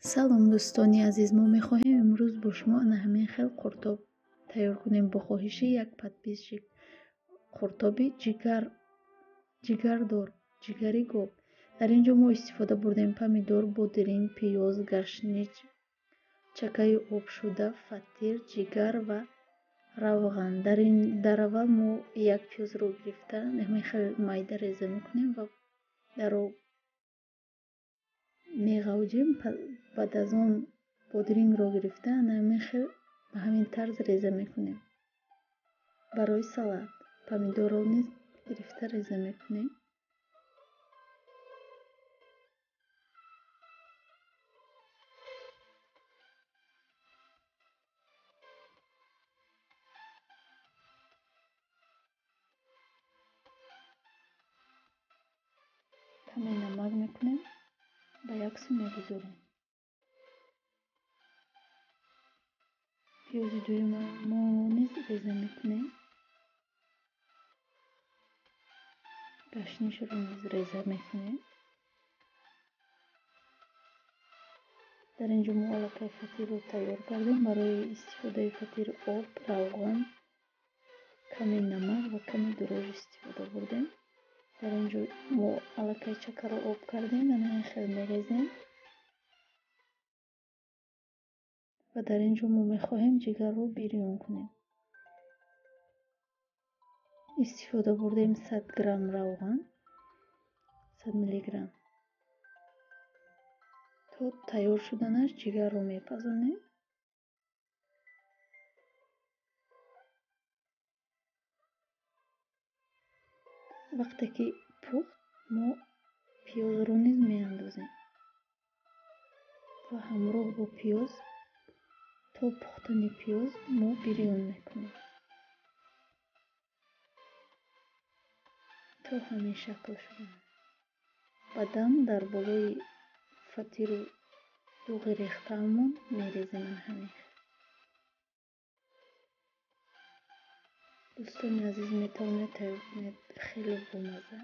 салом дӯстони азиз, мо мехоҳем имрӯз бо шумо ана ҳамин хел қуртоб тайёр кунем бо хоҳиши як подписчик. Қуртоби ҷигардор, ҷигари гов. Дар ин ҷо мо истифода бурдем помидор, бодиринг, пиёз, гашнич, чакаи обшуда, фатир, ҷигар ва равған. Дар аввал мо як пиёзро гирифта ҳамин хел майда реза мекунем ва дар об меғавҷем. Баъд аз он бодирингро гирифта ҳамин хел ба ҳамин тарз реза мекунем. Барои салат помидорро низ гирифта реза мекунем. каме намак мекунем, ба як су мегузорем. пиёзи дуюмро низ реза мекунем. гашнишро низ реза мекунем. дар ин ҷо мо аллакай фатирро тайёр кардем. барои истифодаи фатир об, равған, каме намак ва каме дурож истифода бурдем. дар ин ҷо мо аллакай чакаро об кардем, ҳамин хел мерезем. ва дар ин ҷо мо мехоҳем ҷигарро бирён кунем. истифода бурдем 100 грамм равған, 100 миллиграмм. то тайёр шуданаш ҷигарро мепазонем. вақте ки пухт, мо пиёзро низ меандозем ва ҳамроҳ бо пиёз то пухтани пиёз мо бирён мекунем то ҳамин шакл шуда. баъдан дар болои фатиру дуғи рехтаамон мерезем. ҳамин дӯстони азиз, метавонед тайёр кунед, хеле бомазза.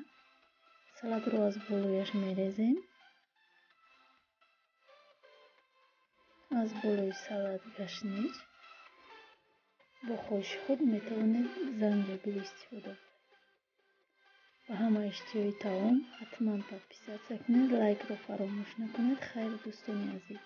салатро аз болояш мерезем. аз болои салат гашнич. бо хоҳиши худ метавонед занҷабил истифода буред. ба ҳама иштиёи таом ҳатман подписатсия кунед, лайкро фаромӯш накунед. хайр дӯстони азиз.